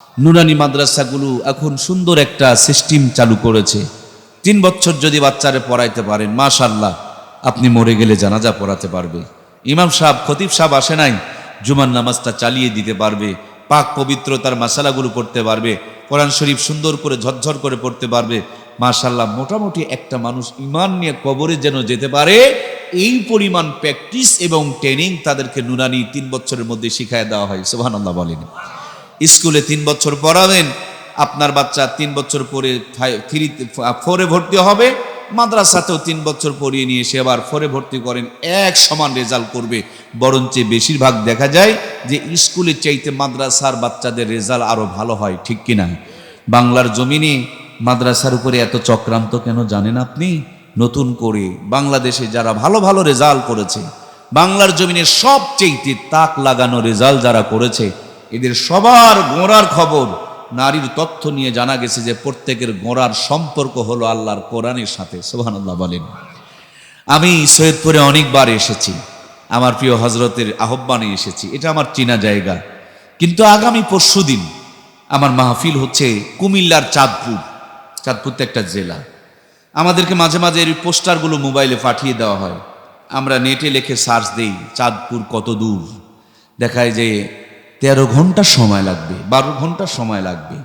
নুরানি মাদ্রাসাগুলো এখন সুন্দর একটা সিস্টেম চালু করেছে। 3 বছর যদি বাচ্চারে পড়াইতে পারেন, মাশাআল্লাহ, আপনি মরে গেলে জানাজা পড়াতে পারবে। ইমাম সাহেব, খতিব সাহেব আসে নাই, জুমার নামাজটা চালিয়ে দিতে পারবে, পাক পবিত্রতার মাসালাগুলো পড়তে পারবে, কোরআন শরীফ সুন্দর করে ঝরঝর করে পড়তে পারবে। মাশাআল্লাহ, মোটামুটি একটা মানুষ ইমান নিয়ে কবরে যেন যেতে পারে, এই পরিমাণ প্র্যাকটিস এবং ট্রেনিং তাদেরকে নুরানি 3 বছরের মধ্যে শিখায় দেওয়া হয়। সুবহানাল্লাহ বলেন। স্কুলে 3 বছর পড়াবেন, আপনার বাচ্চা 3 বছর পরে 4-এ ভর্তি হবে, মাদ্রাসাতেও 3 বছর পড়িয়ে নিয়ে এসে আবার 4-এ ভর্তি করেন, এক সমান রেজাল্ট করবে। বরঞ্চ বেশিরভাগ দেখা যায় যে স্কুলের চাইতে মাদ্রাসার বাচ্চাদের রেজাল্ট আরো ভালো হয়, ঠিক কিনা? বাংলার জমিনে মাদ্রাসার উপরে এত চক্রান্ত কেন জানেন আপনি? নতুন করে বাংলাদেশে যারা ভালো ভালো রেজাল্ট করেছে, বাংলার জমিনে সবচেয়ে তাক লাগানো রেজাল্ট যারা করেছে, এদের সবার গোড়ার খবর, নারীর তথ্য নিয়ে জানা গেছে যে প্রত্যেকের গোড়ার সম্পর্ক হলো আল্লাহর কোরআনের সাথে। সুবহানাল্লাহ বলেন। আমি সৈয়দপুরে অনেকবার এসেছি, আমার প্রিয় হজরতের আহ্বানে এসেছি, এটা আমার চেনা জায়গা। কিন্তু আগামী পরশুদিন আমার মাহফিল হচ্ছে কুমিল্লার চাঁদপুর। চাঁদপুর তো একটা জেলা। আমাদেরকে মাঝে মাঝে এই পোস্টারগুলো মোবাইলে পাঠিয়ে দেওয়া হয়, আমরা নেটে লিখে সার্চ দেই চাঁদপুর কত দূর, দেখায় যে 13 ঘন্টা সময় লাগবে, 12 ঘন্টা সময় লাগবে।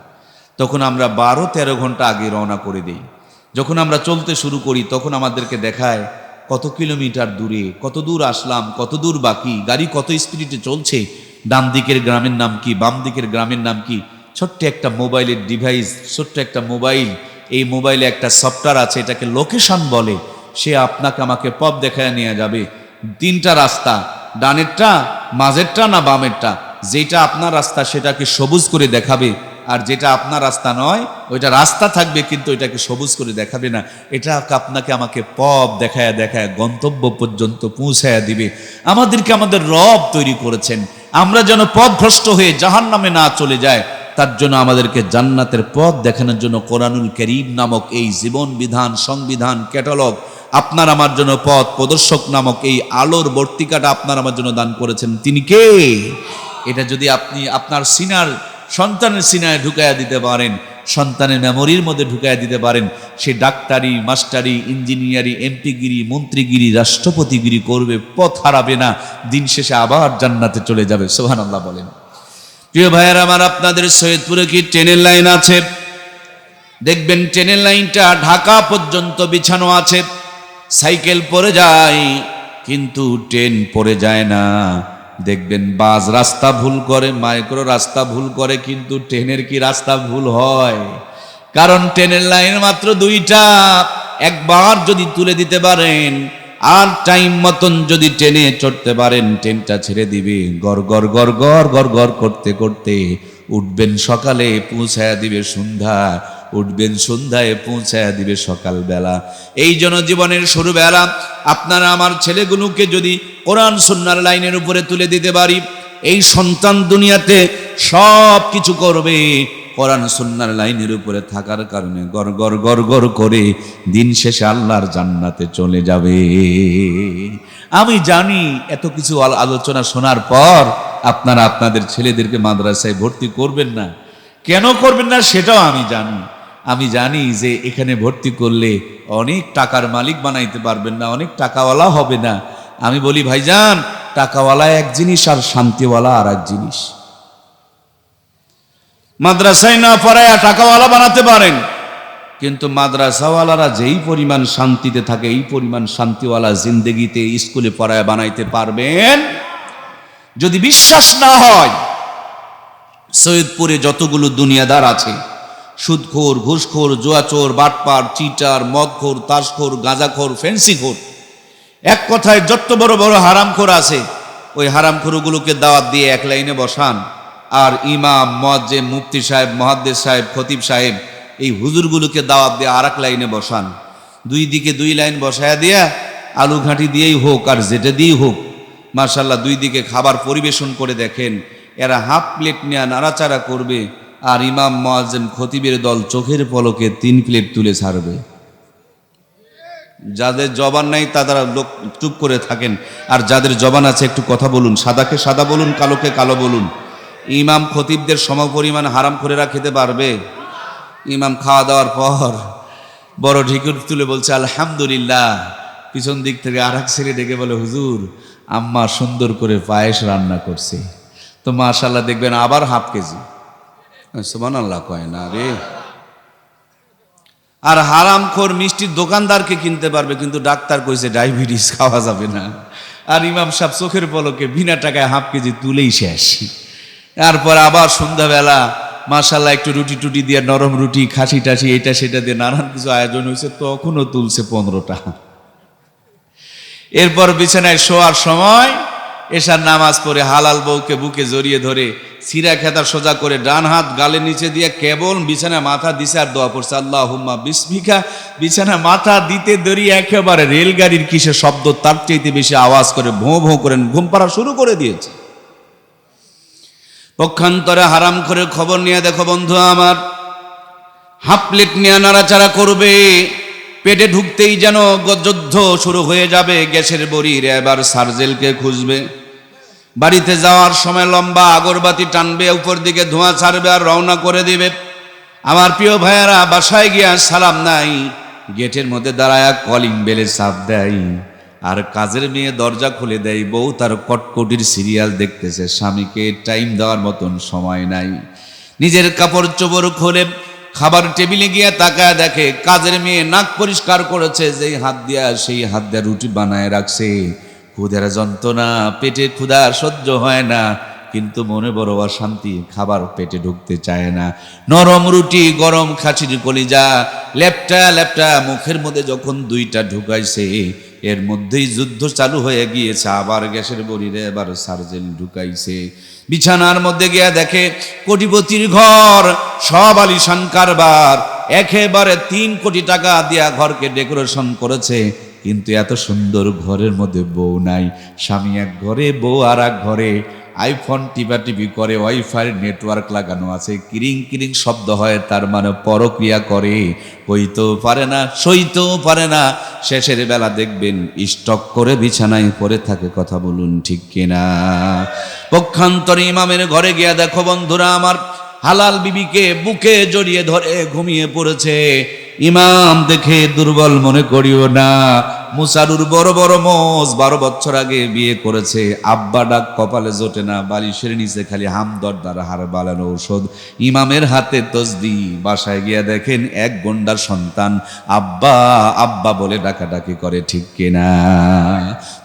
তখন আমরা 12-13 ঘন্টা আগে রওনা করে দেই। যখন আমরা চলতে শুরু করি তখন আমাদেরকে দেখায় কত কিলোমিটার দূরে, কত দূর আসলাম, কত দূর বাকি, গাড়ি কত স্পিডে চলছে, ডান দিকের গ্রামের নাম কি, বাম দিকের গ্রামের নাম কি। ছোট্ট একটা মোবাইলের ডিভাইস, ছোট্ট একটা মোবাইল, এই মোবাইলে একটা সফটওয়্যার আছে, এটাকে লোকেশন বলে। সে আপনাকে আমাকে পথ দেখায় নিয়ে যাবে। 3টা রাস্তা, ডানেরটা, মাঝেরটা না বামেরটা, যেটা আপনার রাস্তা সেটাকে সবুজ করে দেখাবে, আর যেটা আপনার রাস্তা নয় ওইটা রাস্তা থাকবে কিন্তু এটাকে সবুজ করে দেখাবে না। এটা আপনাকে আমাকে পথ দেখায় দেখায় গন্তব্য পর্যন্ত পৌঁছায়া দিবে। আমাদেরকে আমাদের রব তৈরি করেছেন, আমরা যেন পথভ্রষ্ট হয়ে জাহান্নামে না চলে যায়, তার জন্য আমাদেরকে জান্নাতের পথ দেখানোর জন্য কোরআনুল কারীম নামক এই জীবন বিধান, সংবিধান, ক্যাটালগ, আপনার আমার জন্য পথ প্রদর্শক নামক এই আলোর বর্তিকাটা আপনার আমার জন্য দান করেছেন। তিনি কে? এটা যদি আপনি আপনার সিনার, সন্তানের সিনায় ঢুকাইয়া দিতে পারেন, সন্তানের মেমোরির মধ্যে ঢুকাইয়া দিতে পারেন, সে ডাক্তারি, মাস্টারি, ইঞ্জিনিয়ারি, এমপিগিরি, মন্ত্রীগিরি, রাষ্ট্রপতিগিরি করবে, পথ হারাবে না, দিন শেষে আবার জান্নাতে চলে যাবে। সুবহানাল্লাহ বলেন। প্রিয় ভাইয়েরা আমার, আপনাদের সৈয়দপুরে কি ট্রেনের লাইন আছে? দেখবেন ট্রেনের লাইনটা ঢাকা পর্যন্ত বিছানো আছে, সাইকেল পড়ে যায় কিন্তু ট্রেন পড়ে যায় না। দেখবেন বাস রাস্তা ভুল করে, মাইক্রো রাস্তা ভুল করে, কিন্তু ট্রেনের কি রাস্তা ভুল হয়? কারণ ট্রেনের লাইন মাত্র 2টা। একবার যদি তুলে দিতে পারেন আর টাইম মতন যদি ট্রেনে চড়তে পারেন, ট্রেনটা ছেড়ে দিবে, গড় গড় গড় গড় গড় গড় করতে করতে উঠবেন সকালে, পৌঁছায়া দিবে সন্ধ্যা, উঠবেন সন্ধ্যায়, পৌঁছায়া দিবে সকালবেলা। এই জনজীবনের শুরুবেলা আপনারা আমার ছেলেগুলোকে যদি কোরআন সুন্নাহর লাইনের উপরে তুলে দিতে পারি, এই সন্তান দুনিয়াতে সব কিছু করবে কোরআন সুন্নাহর লাইনের উপরে থাকার কারণে, গড় গড় গড় গড় করে দিন শেষে আল্লাহর জান্নাতে চলে যাবে। আমি জানি এত কিছু আলোচনা শোনার পর আপনারা আপনাদের ছেলেদেরকে মাদ্রাসায় ভর্তি করবেন না। কেন করবেন না সেটাও আমি জানি। আমি জানি যে এখানে ভর্তি করলে অনেক টাকার মালিক বানাইতে পারবেন না, অনেক টাকাওয়ালা হবে না। আমি বলি ভাইজান, টাকাওয়ালা এক জিনিস আর শান্তিওয়ালা আর এক জিনিস। মাদ্রাসায় না পড়ায়া টাকাওয়ালা বানাতে পারেন, কিন্তু মাদ্রাসাওয়ালারা যেই পরিমাণ শান্তিতে থাকে, এই পরিমাণ শান্তিওয়ালা জিন্দেগিতে স্কুলে পড়ায়া বানাইতে পারবেন? যদি বিশ্বাস না হয়, সৈয়দপুরে যতগুলো দুনিয়াদার আছে, সুদখোর, ঘুষখোর, জুয়াচোর, বাটপার, চিটার, মদখোর, তাসখোর, গাঁজাখোর, ফেন্সিখোর, এক কথায় যত বড় বড় হারামখোর আছে, ওই হারামখোরগুলোকে দাওয়াত দিয়ে এক লাইনে বসান, আর ইমাম, মুয়াজ্জিন, মুফতি সাহেব, মুহাদ্দিস সাহেব, খতিব সাহেব, এই হুজুরগুলোকে দাওয়াত দিয়ে আর এক লাইনে বসান। 2 দিকে 2 লাইন বসায়া দিয়া আলু ঘাঁটি দিয়েই হোক আর যেটা দিয়েই হোক, মাশাআল্লাহ 2 দিকে খাবার পরিবেশন করে দেখেন, এরা হাফ প্লেট নিয়ে নাড়াচাড়া করবে, আর ইমাম, মুয়াজ্জিন, খতিবের দল চোখের পলকে 3 প্লেট তুলে ছাড়বে। যাদের জবান নাই তারা লোক চুপ করে থাকেন, আর যাদের জবান আছে একটু কথা বলুন, সাদাকে সাদা বলুন, কালোকে কালো বলুন। ইমাম খতিবদের সমপরিমাণ হারামখোরেরা খেতে পারবে? ইমাম খাওয়া দাওয়ার পর বড় ঢিকুর তুলে বলছে আলহামদুলিল্লাহ, পিছন দিক থেকে আর এক ছেলে ডেকে বলে হুজুর আম্মা সুন্দর করে পায়েস রান্না করছে। তো মাশাআল্লাহ দেখবেন আবার হাফ কেজি। সুবহানাল্লাহ কয় না রে। আর হারামখোর মিষ্টির দোকানদারকে কিনতে পারবে, কিন্তু ডাক্তার কইছে ডায়াবেটিস, খাওয়া যাবে না। আর ইমাম সাহেব চোখের পলকে বিনা টাকায় হাফ কেজি তুলেই শেষ। তারপর আবার সন্ধ্যাবেলা মাশাআল্লাহ একটু রুটি টুটি দিয়ে, নরম রুটি, খাসি টাসি, এটা সেটা দিয়ে নানান কিছু আয়োজন হয়েছে, তখনও তুলছে 15টা। এরপর বিছানায় শোয়ার সময় এশার নামাজ পড়ে হালাল বউকে বুকে জড়িয়ে ধরে সিরা খেতা সোজা করে ডান হাত গালের নিচে দিয়ে কেবল বিছানায় মাথা দিছে আর দোয়া পড়ছে আল্লাহুম্মা বিসমিকা। বিছানা মাথা দিতে দেরি একেবারে রেলগাড়ির কিসে শব্দ, তার চাইতে বেশি আওয়াজ করে ভোঁ ভোঁ করে ঘুম পাড়া শুরু করে দিয়েছে। পক্ষান্তরে হারাম করে খবর নিয়ে দেখো বন্ধু আমার, হাফ প্লেট নিয়ে নাড়াচাড়া করবে, পেটে ঢুকতেই যেন যুদ্ধ শুরু হয়ে যাবে। গ্যাসের বড়ির এবার সার্জেলকে খুঁজবে। বাড়িতে যাওয়ার সময় লম্বা আগরবাতি টানবে, উপর দিকে ধোঁয়া ছাড়বে আর রওনা করে দিবে। আমার প্রিয় ভাইয়ারা, বাসায় গিয়া সালাম নাই, গেটের মধ্যে দাঁড়ায়া কলিং বেলে চাপ দেয়, আর কাজের মেয়ে দরজা খুলে দেয়। বউ তার কটকটির সিরিয়াল দেখতেছে, স্বামীকে টাইম দেওয়ার মতন সময় নাই। নিজের কাপড় চোপড় খুলে খাবার টেবিলে গিয়ে তাকায় দেখে কাজের মেয়ে নাক পরিষ্কার করেছে, যেই হাত দিয়া সেই হাত দিয়া রুটি বানায় রাখছে। ক্ষুধার যন্ত্রণা, পেটে ক্ষুধা সহ্য হয় না, কিন্তু মনে বড় অশান্তি, খাবার পেটে ঢুকতে চায় না। নরম রুটি, গরম খাসির কলিজা লেপটা লেপটা মুখের মধ্যে যখন দুইটা ঢুকাইছে, এর মধ্যেই যুদ্ধ চালু হয়ে গিয়েছে। আবার গ্যাসের বড়িরে এবার সার্জেল ঢুকাইছে। বিছানার মধ্যে গিয়া দেখে কোটিপতির ঘর, সব আলিশান কারবার, একেবারে 3 কোটি টাকা দিয়া ঘরকে ডেকোরেশন করেছে, কিন্তু এত সুন্দর ঘরের মধ্যে বউ নাই। স্বামী এক ঘরে, বউ আর এক ঘরে। আইফোন টিপাটিপি করে, ওয়াইফাই নেটওয়ার্ক লাগানো আছে, কিরিং কিরিং শব্দ হয়, তার মানে পরক্রিয়া করে। কইতেও পারে না, সইতেও পারে না। শেষের বেলা দেখবেন স্টক করে বিছানায় পড়ে থাকে। কথা বলুন ঠিক কিনা? পক্ষান্তরে ইমামের ঘরে গিয়া দেখো বন্ধুরা আমার, হালাল বিবিকে বুকে জড়িয়ে ধরে ঘুমিয়ে পড়েছে। ইমাম দেখে দুর্বল মনে করিও না, মুসারুর বড় বড় মোজ, 12 বছর আগে বিয়ে করেছে। আব্বা ডাক কপালে জোটে না, বালিশের নিচে খালি হামদর্দার হাড় বালানো ঔষধ। ইমামের হাতে তসবি। বাসায় গিয়া দেখেন এক গন্ডার সন্তান আব্বা আব্বা বলে ডাকাডাকি করে। ঠিক কিনা?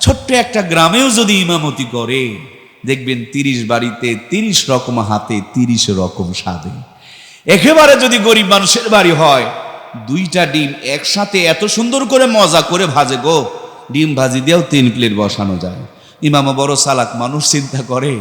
ছোট্ট একটা গ্রামেও যদি ইমামতি করে, দেখবেন 30 বাড়িতে 30 রকম হাতে 30 রকম স্বাদে। একেবারে যদি গরিব মানুষের বাড়ি হয়, 2টা ডিম একসাথে এত সুন্দর করে মজা করে ভাজে গো, ডিম ভাজি দিয়েও 3 প্লেট বসানো যায়। ইমামা বড় চালাক মানুষ, চিন্তা করে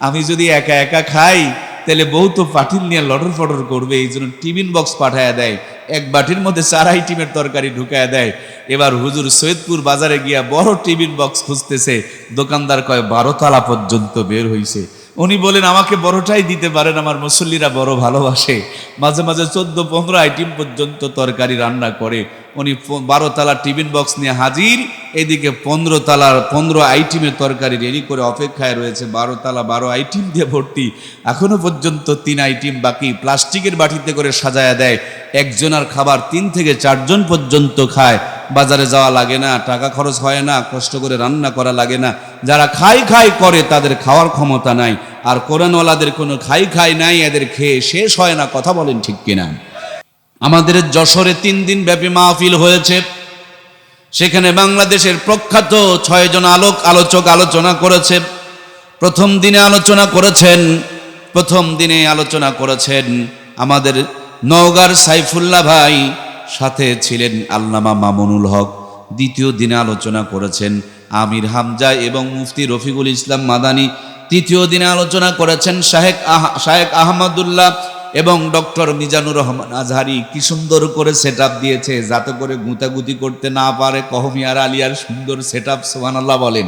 আমি যদি একা একা খাই তাহলে বউ তো পাটিল নিয়ে লটর ফটর করবে, এই জন্য টিফিন বক্স পাঠায় দেয়, এক বাটির মধ্যে 4 আইটেমের তরকারি ঢুকায় দেয়। এবার হুজুর সৈয়দপুর বাজারে গিয়া বড় টিফিন বক্স খুঁজতেছে, দোকানদার কয় 12 তলা পর্যন্ত বের হইছে। উনি বলেন আমাকে বড়টাই দিতে পারেন, আমার মুসল্লিরা বড় ভালোবাসে। মাঝে মাঝে 14-15 আইটেম পর্যন্ত তরকারি রান্না করে। উনি 12 তলা টিফিন বক্স নিয়ে হাজির, এদিকে 15 তলার 15 আইটেমের তরকারি রেডি করে অপেক্ষায় রয়েছে। 12 তলা 12 আইটেম দিয়ে ভর্তি, এখনো পর্যন্ত 3 আইটেম বাকি। প্লাস্টিকের বাটিতে করে সাজায়া দেয়। একজনের খাবার 3 থেকে 4 জন পর্যন্ত খায়। বাজারে যাওয়া লাগে না, টাকা খরচ হয় না, কষ্ট করে রান্না করা লাগে না। যারা খাই খাই করে তাদের খাওয়ার ক্ষমতা নাই, আর কোরআনওয়ালাদের কোনো খাই খাই নাই, এদের খেয়ে শেষ হয় না। কথা বলেন ঠিক কিনা? আমাদের যশোরে 3 দিন ব্যাপী মাহফিল হয়েছে। সেখানে বাংলাদেশের প্রখ্যাত 6 জন আলোচক আলোচনা করেছে। প্রথম দিনে আলোচনা করেছেন আমাদের নওগাঁর সাইফুল্লাহ ভাই, সাথে ছিলেন আল্লামা মামুনুল হক। দ্বিতীয় দিনে আলোচনা করেছেন আমির হামজা এবং মুফতি রফিকুল ইসলাম মাদানী। তৃতীয় দিনে আলোচনা করেছেন শাহেক আহমদুল্লাহ এবং ডক্টর মিজানুর রহমান আজহারি। কি সুন্দর করে সেটআপ দিয়েছে, যাতে করে গুঁতাগুতি করতে না পারে। কহমিয়ার আলিয়ার সুন্দর সেটআপ, সুবহানাল্লাহ বলেন।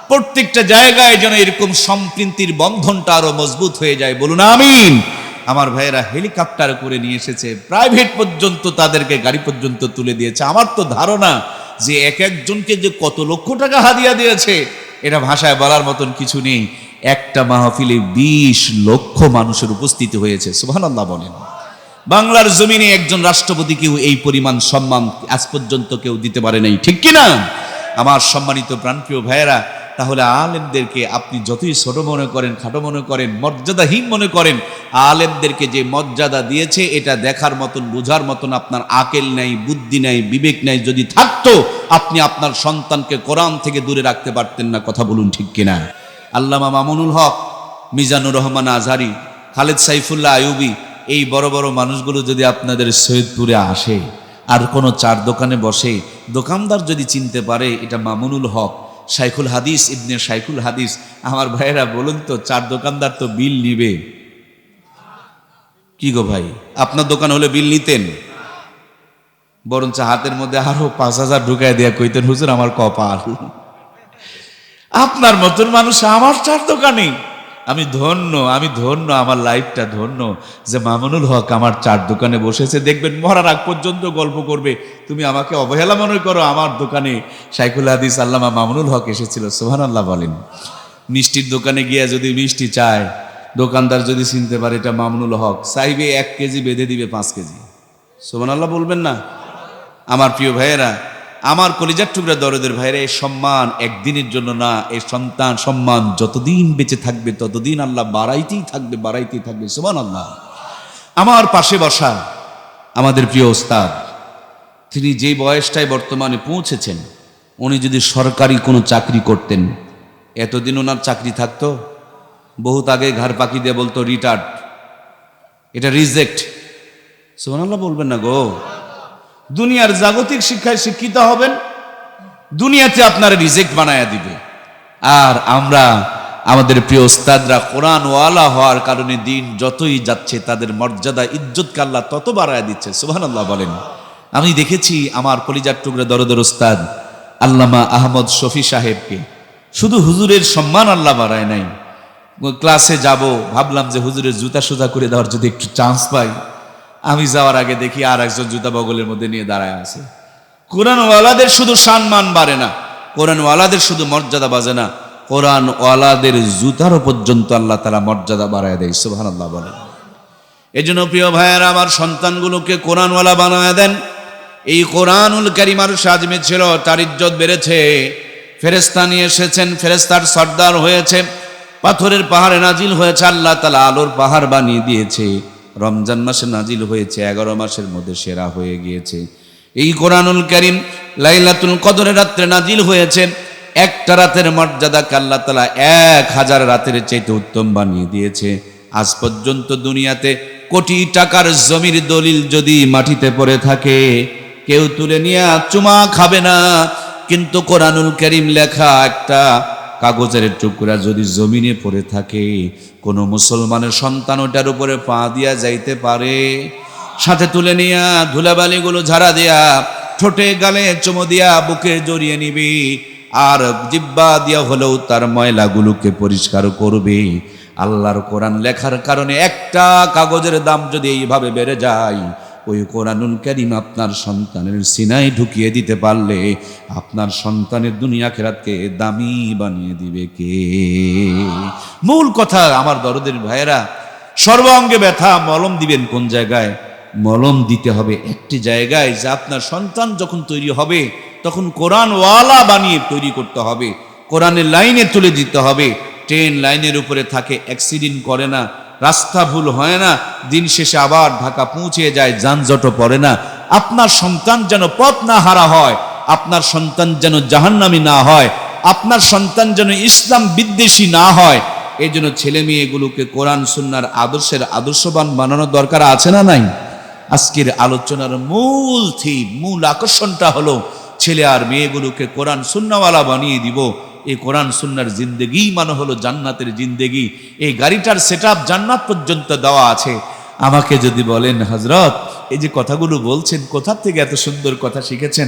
প্রত্যেকটা জায়গায় যেন এরকম সম্প্রীতির বন্ধনটা আরো মজবুত হয়ে যায়, বলুন আমিন। আমার ভাইয়েরা হেলিকপ্টার করে নিয়ে এসেছে, প্রাইভেট পর্যন্ত, তাদেরকে গাড়ি পর্যন্ত তুলে দিয়েছে। আমার তো ধারণা যে এক একজনকে যে কত লক্ষ টাকা হাদিয়া দিয়েছে, এটা ভাষায় বলার মতন কিছু নেই। একটা মাহফিলে 20 লক্ষ মানুষের উপস্থিতি হয়েছে। সুবহানাল্লাহ বলেন। বাংলার জমিনে একজন রাষ্ট্রপতিকেও এই পরিমাণ সম্মান আজ পর্যন্ত কেউ দিতে পারে নাই, ঠিক কিনা? আমার সম্মানিত প্রাণপ্রিয় ভাইয়েরা, তাহলে আলেমদেরকে আপনি যতই ছোট মনে করেন, খাটো মনে করেন, মর্যাদাহীন মনে করেন, আলেমদেরকে যে মর্যাদা দিয়েছে এটা দেখার মতন, বোঝার মতন আপনার আকেল নাই, বুদ্ধি নাই, বিবেক নাই। যদি থাকতো আপনি আপনার সন্তানকে কোরআন থেকে দূরে রাখতে পারতেন না। কথা বলুন ঠিক কিনা? আল্লামা মামুনুল হক, মিজানুর রহমান আজহারি, খালেদ সাইফুল্লাহ আইয়ুবী, এই বড় বড় মানুষগুলো যদি আপনাদের সৈয়দপুরে আসে আর কোনো চার দোকানে বসে, দোকানদার যদি চিনতে পারে এটা মামুনুল হক, শাইখুল হাদিস, ইবনে শাইখুল হাদিস, আমার ভাইয়েরা বলুন তো, চার দোকানদার তো বিল নিবে কি গো ভাই? আপনার দোকান হলে বিল নিতেন? বরঞ্চ হাতের মধ্যে আরো 5,000 ঢুকায় দেয়া কইতেন, হুজুর আমার কপাল, আপনার মতন মানুষ আমার চার দোকানে। আমি ধন্য, আমি ধন্য, আমার লাইফটা ধন্য যে মামুনুল হক আমার চার দোকানে বসেছে। দেখবেন মরার আগ পর্যন্ত গল্প করবে, তুমি আমাকে অবহেলা মনে করো, আমার দোকানে শাইখুল হাদিস আল্লামা মামুনুল হক এসেছিল। সুবহানাল্লাহ বলেন। মিষ্টির দোকানে গিয়ে যদি মিষ্টি চায়, দোকানদার যদি চিনতে পারে এটা মামুনুল হক, চাইবে 1 কেজি, বেঁধে দিবে 5 কেজি। সুবহানাল্লাহ বলবেন না? আমার প্রিয় ভাইয়েরা, আমার কলিজার টুকরা দরদের ভাইরা, এই সম্মান একদিনের জন্য না। এই সন্তান সম্মান যতদিন বেঁচে থাকবে ততদিন আল্লাহ বাড়াইতেই থাকবে, বাড়াইতেই থাকবে। সুবহানাল্লাহ। আমার পাশে বসা আমাদের প্রিয় ওস্তাদ, তিনি যেই বয়সটায় বর্তমানে পৌঁছেছেন, উনি যদি সরকারি কোনো চাকরি করতেন, এতদিন ওনার চাকরি থাকতো? বহুত আগে ঘাড় পাকি দিয়ে বলতো রিটার্ড, এটা রিজেক্ট। সুবহানাল্লাহ বলবেন না গো? দুনিয়ার জাগতিক শিক্ষায় শিক্ষিত হবেন, দুনিয়াতে আপনার রিজেক্ট বানায়া দিবে। আর আমরা, আমাদের প্রিয় ওস্তাদরা কোরআন ওয়ালা হওয়ার কারণে দিন যতই যাচ্ছে তাদের মর্যাদা, ইজ্জতকে আল্লাহ তত বাড়ায়া দিচ্ছে। সুবহানাল্লাহ বলেন। আমি দেখেছি আমার কলিজার টুকরা দরদের ওস্তাদ আল্লামা আহমদ শফি সাহেবকে, শুধু হুজুরের সম্মান আল্লাহ বাড়ায় নাই। ক্লাসে যাব, ভাবলাম যে হুজুরের জুতা সোজা করে দেওয়ার যদি একটু চান্স পাই, আমি যাওয়ার আগে দেখি আর একজন জুতা বগলের মধ্যে নিয়ে দাঁড়ায় আছে। কোরআনওয়ালাদের শুধু সম্মান বাড়ে না, কোরআনওয়ালাদের শুধু মর্যাদা বাজে না, কোরআনওয়ালাদের জুতারও পর্যন্ত আল্লাহ তাআলা মর্যাদা বাড়ায় দেয়। সুবহানাল্লাহ বলেন। এই জন্য প্রিয় ভাইয়েরা, আমার সন্তানগুলোকে কোরআনওয়ালা বানায় দেন। এই কোরআনুল কারীম আর সাজমে ছিল, তার ইজ্জত বেড়েছে। ফেরেশতা নিয়ে এসেছেন, ফেরেশতার সর্দার হয়েছে, পাথরের পাহাড়ে নাজিল হয়েছে, আল্লাহ তাআলা আলোর পাহাড় বানিয়ে দিয়েছে। রমজান মাসে নাজিল হয়েছে, 11 মাসের মধ্যে সেরা হয়ে গিয়েছে। এই কোরআনুল কারীম লাইলাতুল কদরের রাত্রে নাজিল হয়েছে। একটা রাতের মর্যাদাকে আল্লাহ তাআলা 1000 রাতের চাইতে উত্তম বানিয়ে দিয়েছে। আজ পর্যন্ত দুনিয়াতে কোটি টাকার জমির দলিল যদি মাটিতে পড়ে থাকে, কেউ তুলে নিয়ে চুমা খাবে না। কিন্তু কোরআনুল কারীম লেখা একটা কাগজের টুকরা যদি জমিনে পড়ে থাকে, কোনো মুসলমানের সন্তান ওটার উপরে পা দিয়া যাইতে পারে, সাথে তুলে নিয়া ধুলাবালিগুলো ঝাড়া দিয়া, ঠোঁটে গালে চুমো দিয়া বুকে জড়িয়ে নিবি, আর জিব্বা দিয়া হলেও তার ময়লাগুলোকে পরিষ্কার করবে। আল্লাহর কোরআন লেখার কারণে একটা কাগজের দাম যদি এইভাবে বেড়ে যায়, ওই কোরআনুল কারীম আপনার সন্তানের সিনায় ঢুকিয়ে দিতে পারলে আপনার সন্তানের দুনিয়া আখিরাতকে দামি বানিয়ে দিবে কে? মূল কথা আমার দরদের ভাইয়েরা, সর্বাঙ্গে ব্যথা, মলম দিবেন কোন জায়গায়? মলম দিতে হবে একটি জায়গায়, যে আপনার সন্তান যখন তৈরি হবে তখন কোরআনওয়ালা বানিয়ে তৈরি করতে হবে, কোরআনের লাইনে তুলে দিতে হবে। ট্রেন লাইনের উপরে থাকে, অ্যাক্সিডেন্ট করে না, রাস্তা ভুল হয় না, দিন শেষে আবার ঢাকা পৌঁছে যায়, যানজটও পড়ে না। আপনার সন্তান যেন পথ না হারা হয়, আপনার সন্তান যেন জাহান্নামী না হয়, আপনার সন্তান যেন ইসলাম বিদ্বেষী না হয়। এই জন্য ছেলে মেয়েগুলোকে কোরআন সুন্নাহর আদর্শের আদর্শবান বানানোর দরকার আছে না নাই? আজকের আলোচনার মূল থিম, মূল আকর্ষণটা হলো ছেলে আর মেয়েগুলোকে কোরআন সুন্নাহওয়ালা বানিয়ে দিব। এই কোরআন সুন্নাহর জিন্দেগি মানে হলো জান্নাতের জিন্দেগি। এই গাড়িটার সেটআপ জান্নাত পর্যন্ত দেওয়া আছে। আমাকে যদি বলেন, হযরত এই যে কথাগুলো বলছেন, কোথা থেকে এত সুন্দর কথা শিখেছেন,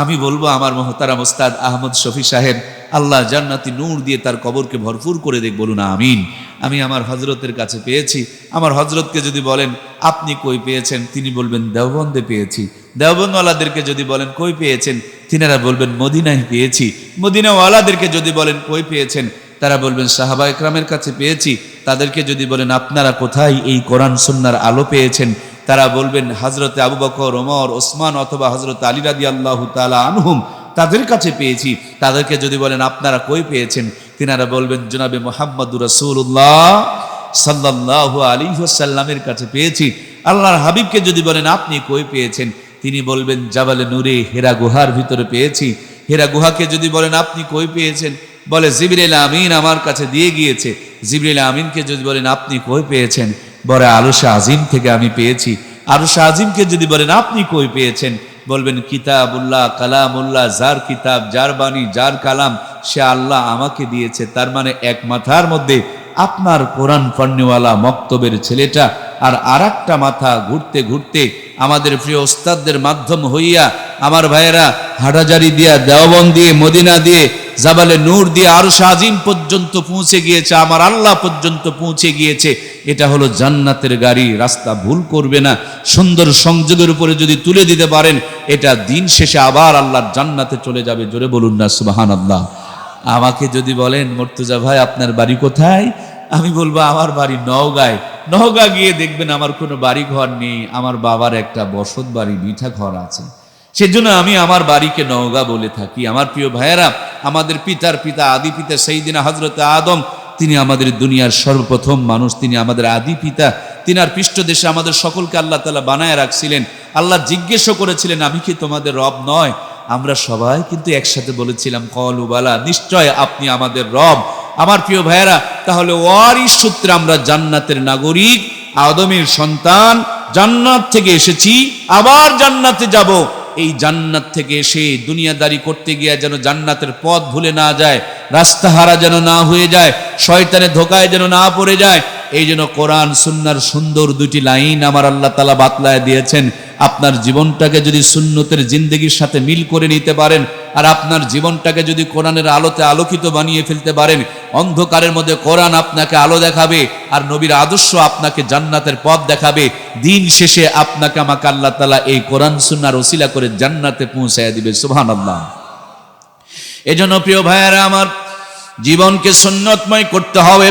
আমি বলবো আমার মুহতারাম ওস্তাদ আহমদ শফি সাহেব, আল্লাহ জান্নাতি নূর দিয়ে তার কবরকে ভরপুর করে দেখ, বলুন আমিন। আমি আমার হযরতের কাছে পেয়েছি। আমার হযরতকে যদি বলেন আপনি কই পেয়েছেন, তিনি বলবেন দেওবন্দে পেয়েছি। দেওবন্দওয়ালাদেরকে যদি বলেন কই পেয়েছেন, তিনারা বলবেন মদিনায় পেয়েছি। মদিনাওয়ালাদেরকে যদি বলেন কই পেয়েছেন, তারা বলবেন সাহাবা একরামের কাছে পেয়েছি। তাদেরকে যদি বলেন আপনারা কোথায় এই কোরআন সুন্নাহর আলো পেয়েছেন, তারা বলবেন হযরতে আবু বকর, ওমর, ওসমান অথবা হযরত আলী রাদিয়াল্লাহু তাআলা আনহুম তাদের কাছে পেয়েছি। তাদেরকে যদি বলেন আপনারা কই পেয়েছেন, তিনারা বলবেন জনাবে মুহাম্মদুর রাসূলুল্লাহ সাল্লাল্লাহু আলাইহি ওয়াসাল্লামের কাছে পেয়েছি। আল্লাহর হাবিবকে যদি বলেন আপনি কই পেয়েছেন, তিনি বলবেন জাবালে নূরে হেরা গুহার ভিতরে পেয়েছি। হেরা গুহাকে যদি বলেন আপনি কই পেয়েছেন, বলে জিবরিল আমিন আমার কাছে দিয়ে গিয়েছে। জিবরিল আমিনকে যদি বলেন আপনি কই পেয়েছেন, বলে আরশে আজিম থেকে আমি পেয়েছি। আরশে আজিমকে যদি বলেন আপনি কই পেয়েছেন, বলবেন কিতাবুল্লাহ কালামুল্লাহ, যার কিতাব, যার বাণী, যার কালাম সে আল্লাহ আমাকে দিয়েছে। তার মানে এক মাথার মধ্যে আপনার কোরআন পড়নেওয়ালা মক্তবের ছেলেটা, আর আরেকটা মাথা ঘুরতে ঘুরতে আমাদের প্রিয় ওস্তাদদের মাধ্যম হইয়া আমার ভাইয়েরা হাটাজারি দিয়া, দেওবন্দ দিয়ে, মদিনা দিয়ে, জাবালে নূর দিয়ে আরশে আজিম পর্যন্ত পৌঁছে গিয়েছে, আমার আল্লাহ পর্যন্ত পৌঁছে গিয়েছে। এটা হলো জান্নাতের গাড়ি, রাস্তা ভুল করবে না। সুন্দর সংযোগের উপরে যদি তুলে দিতে পারেন, এটা দিন শেষে আবার আল্লাহর জান্নাতে চলে যাবে। জোরে বলুন না সুবহানাল্লাহ। আমাকে যদি বলেন মুর্তজা ভাই আপনার বাড়ি কোথায়, আমি বলবো আমার বাড়ি নওগাঁয়। নওগাঁ গিয়ে দেখবেন আমার কোনো বাড়ি ঘর নেই, আমার বাবার একটা বসত বাড়ি, মিঠা ঘর আছে। সেজন্য আমি আমার বাড়িকে নওগাঁ বলে থাকি। আমার প্রিয় ভাইয়েরা, আমাদের পিতার পিতা, আদি পিতা সাইয়্যিদিনা হযরত আদম, তিনি আমাদের দুনিয়ার সর্বপ্রথম মানুষ, তিনি আমাদের আদি পিতা। তিনার পৃষ্ঠদেশে আমাদের সকলকে আল্লাহ তাআলা বানায় রাখছিলেন। আল্লাহ জিজ্ঞেসও করেছিলেন আমি কি তোমাদের রব নয়? আমরা সবাই কিন্তু একসাথে বলেছিলাম ক্বালু বালা, নিশ্চয় আপনি আমাদের রব। আমার প্রিয় ভাইয়েরা, তাহলে ওয়ারিস সূত্রে আমরা জান্নাতের নাগরিক, আদমের সন্তান, জান্নাত থেকে এসেছি, আবার জান্নাতে যাব। এই জান্নাত থেকে এসে দুনিয়াদারি করতে গিয়ে যেন জান্নাতের পথ ভুলে না যায়, রাস্তা হারা যেন না হয়ে যায়, শয়তানের ধোকায় যেন না পড়ে যায়। এই জন্য কোরআন সুন্নাহর সুন্দর দুটি লাইন আমার আল্লাহ তাআলা বাতলায় দিয়েছেন। আপনার জীবনটাকে যদি সুন্নতের জিন্দেগির সাথে মিল করে নিতে পারেন, আর আপনার জীবনটাকে যদি কোরআনের আলোতে আলোকিত বানিয়ে ফেলতে পারেন, অন্ধকারের মধ্যে কোরআন আপনাকে আলো দেখাবে, আর নবীর আদর্শ আপনাকে জান্নাতের পথ দেখাবে। দিন শেষে আপনাকে আমাকে আল্লাহ তাআলা এই কোরআন সুন্নাহর ওসিলা করে জান্নাতে পৌঁছায় দিবে। সুবহানাল্লাহ। এজন্য প্রিয় ভাইয়েরা আমার, জীবনকে সুন্নতময় করতে হবে।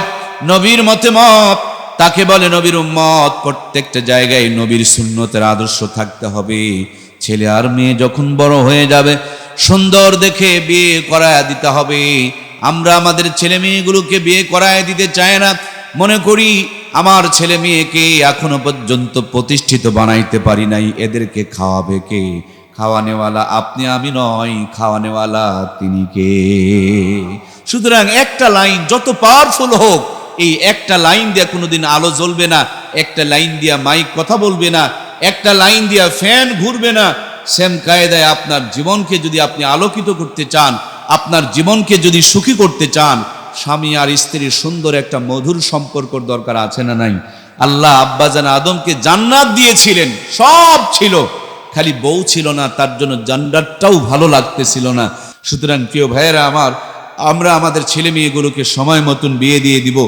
নবীর মতে মত, তাকে বলে নবীর উম্মত। প্রত্যেকটা জায়গায় নবীর সুন্নতের আদর্শ থাকতে হবে। ছেলে আর মেয়ে যখন বড় হয়ে যাবে, সুন্দর দেখে বিয়ে করায় দিতে হবে। আমরা আমাদের ছেলে মেয়েগুলোকে বিয়ে করায় দিতে চাই না। মনে করি আমার ছেলে মেয়েকে এখনো পর্যন্ত প্রতিষ্ঠিত বানাইতে পারি নাই, এদেরকে খাওয়াবে কে? খাওয়ানেওয়ালা আপনি আমি নয়, খাওয়ানেওয়ালা তিনি কে? সুতরাং একটা লাইন যত পাওয়ারফুল হোক, এই একটা লাইন দিয়া কোনোদিন আলো জ্বলবে না, একটা লাইন দিয়া মাইক কথা বলবে না, একটা লাইন দিয়া ফ্যান ঘুরবে না। সেম কায়দায় আপনার জীবনকে যদি আপনি আলোকিত করতে চান, আপনার জীবনকে যদি সুখী করতে চান, স্বামী আর স্ত্রীর সুন্দর একটা মধুর সম্পর্কর দরকার আছে না নাই? আল্লাহ আব্বাজান আদমকে জান্নাত দিয়েছিলেন, সব ছিল, খালি বউ ছিল না, তার জন্য জান্নাতটাও ভালো লাগতেছিল না। সুতরাং প্রিয় ভাইয়েরা আমার, আমরা আমাদের ছেলে মেয়েগুলোকে সময় মতন বিয়ে দিয়ে দিব।